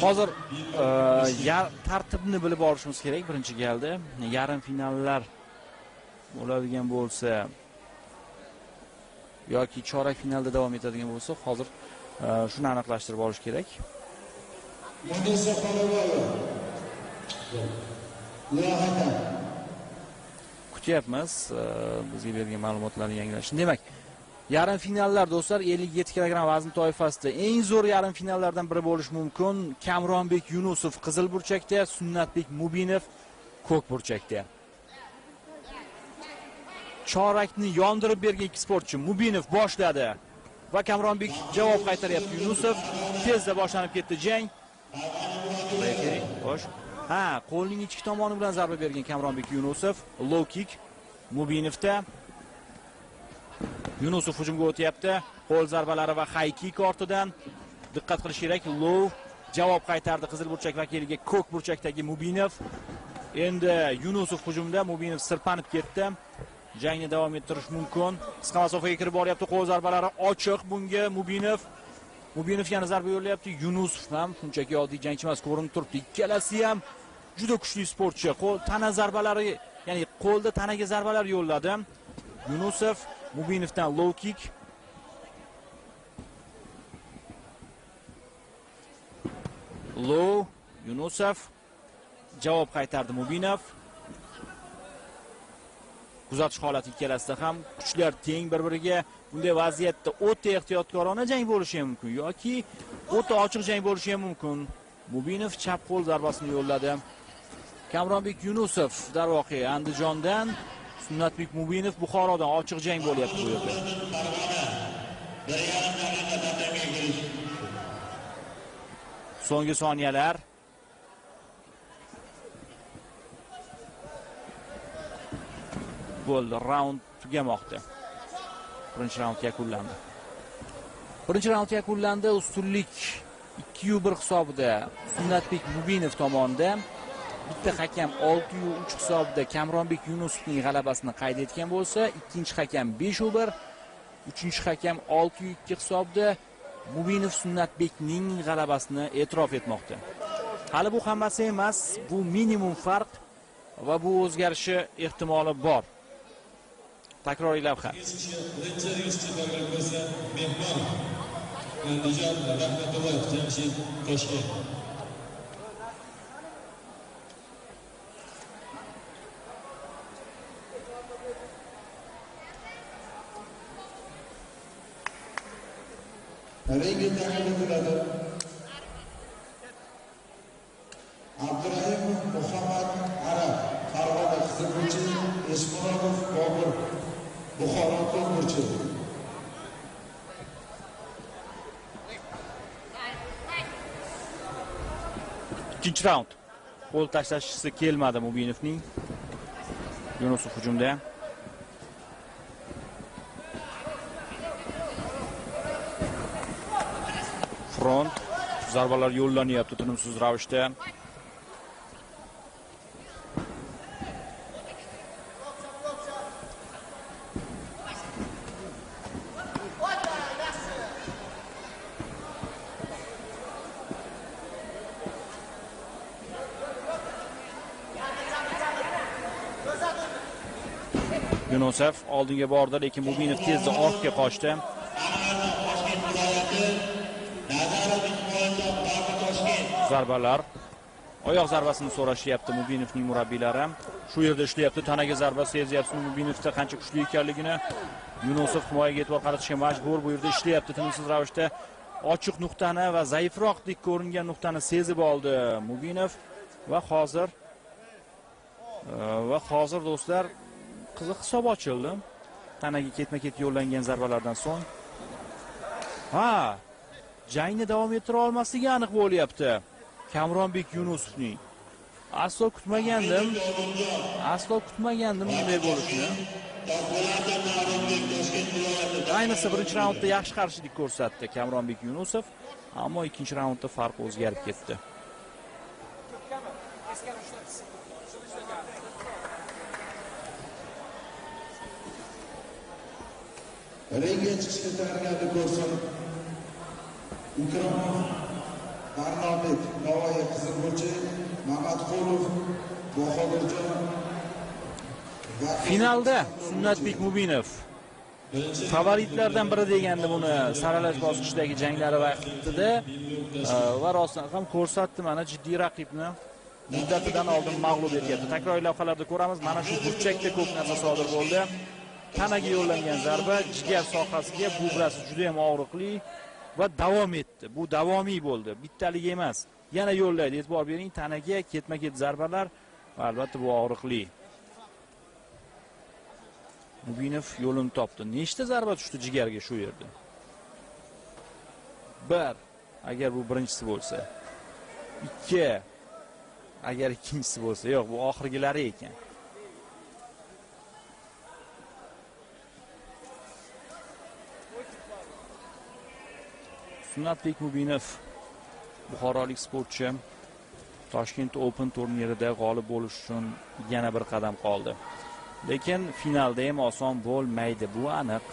Hozir tartibni bilib olishimiz kerak. Birinchi galda yarim finallar bo'ladigan bo'lsa yoki chorak finalda davom etadigan bo'lsa, hozir shuni aniqlashtirib olish kerak. Kutyapmiz bizga bergan ma'lumotlarni yangilashni. Demak, yarim finallar do'stlar 57 kg vazn toifasida eng zo'r yarim finallardan biri bo'lishi mumkin. Kamronbek Yunusov qizil burchakda, Sunnatbek Mubinov ko'k burchakda. Chorakni yondirib bergan ikki sportchi Mubinov boshladi va Kamronbek javob qaytaryapti. Yunusov tezda boshlanib ketdi jang. Xo'sh. Qo'lning ichki tomoni bilan zarba bergan Kamronbek Yunusov, low kick Mubinovda. Yunusov hujumga o'tyapti. Qo'l zarbalari va high kick ortidan diqqat qilish kerak. Low javob qaytardi qizil burchak vakiliga ko'k burchakdagi Mubinov. Endi Yunusov hujumda, Mubinov sirpanib ketdi. Jangni davom ettirish mumkin. Qisqa masofaga kirib boryapti. Qo'l zarbalari ochiq bunga Mubinov. Mubinov yana zarba yo'llayapti. Yunusov ham shunchaki oddiy jangchi emas, ko'rinib turibdi. Ikkalasi ham juda kuchli sportchi. Qo'l tana zarbalari, ya'ni qo'lda tanaga zarbalar yo'lladi. Yunusov Mubinovdan low kick. Low Yunusov javob qaytardi Mubinov. Kuzatish holati ikkalasida ham kuchlar teng bir-biriga. Bunday vaziyatda o'ta ehtiyotkorona jang bo'lishi ham mumkin yoki o'ta ochiq jang bo'lishi ham mumkin. Mubinov chap qo'l zarbasini yo'lladi. Kamronbek Yunusov darvoqe Andijondan, Sunnatbek Mubinov Buxorodan ochiq jang bo'lyapti bu yerda. So'nggi soniyalar. Bo'ldi, raund tugamoqda. Birinchi raund yakunlandi. Birinchi raund yakunlandi. Ustunlik 2-1 hisobida Sunnatbek Mubinov tomonidan. Bitta hakam 6-3 hisobida Kamronbek Yunusovning g'alabasini qayd etgan bo'lsa, ikkinchi hakam 5-1, uchinchi hakam 6-2 hisobida Mubinov Sunnatbekning g'alabasini e'tirof etmoqda. Hali bu hammasi emas, bu minimum farq va bu o'zgarishi ehtimoli bor. Takroriy lavha. Abdurahim Muhammad Arab, Farg'ona qizilburchi, Eshmonov Bobur, Buxoro to'rtburchi. Ikkinchi raund. Qo'l tashlashisi kelmadi Mubinovning. Yunusov hujumda. Front zarbalar yo'llanyapti tinimsiz ravishda. Yunusov oldinga bordi, lekin Mubinov tezda ortga qochdi. Zarbalar. Oyoq zarbasini so'rashyapti Mubinovning murabbiylari. Shu yerda ishlayapti, tanaga zarba sezyapsiz Mubinovda qancha kuchli ekanligini. Yunusov himoyaga e'tibor qaratishga majbur. Bu yerda ishlayapti tinimsiz ravishda. Ochiq nuqtani va zaifroqdek ko'ringan nuqtani sezib oldi Mubinov va hozir do'stlar qiziq hisob ochildi. Tanaga ketma-ket yo'llangan zarbalardan so'ng. Jangni davom ettira olmasligi aniq bo'lyapti. Kamronbek Yunusovning. Aslo kutmagandim bunday bo'lishini. Ayniqsa birinchi raundda yaxshi qarshilik ko'rsatdi Kamronbek Yunusov, ammo ikkinchi raundda farq o'zgarib ketdi. Ringga chiqishga tayyorgarlik ko'rsin. Ikromov Darnobek Navoiy Qizilburchi, Mamatqulov Bahodirjon. Finalda Sunnatbek Mubinov favoritlardan biri degandi buni saralash bosqichidagi janglari vaqtida va rostdan ham ko'rsatdi, mana jiddiy raqibni muddatidan oldin mag'lub etyapti. Takroriy lavhalarda ko'ramiz, mana shu burchakda ko'p narsa sodir bo'ldi. Tanaga yo'llangan zarba jigar sohasiga, bugrasi juda ham og'riqli va davom etdi. Bu davomiy bo'ldi, bittalik emas. Yana yo'llaydi, e'tibor bering, tanaga ketma-ket zarbalar va albatta bu og'riqli. Mubinov yo'lini topdi. Nechta zarba tushdi jigarga shu yerda? 1 agar bu birinchisi bo'lsa. 2 agar ikkinchisi bo'lsa. Yo'q, bu oxirgilari ekan. Sunnatbek Mubinov buxorolik sportchi Toshkent Open turnirida g'olib bo'lish uchun yana bir qadam qoldi. Lekin finalda ham oson bo'lmaydi, bu aniq.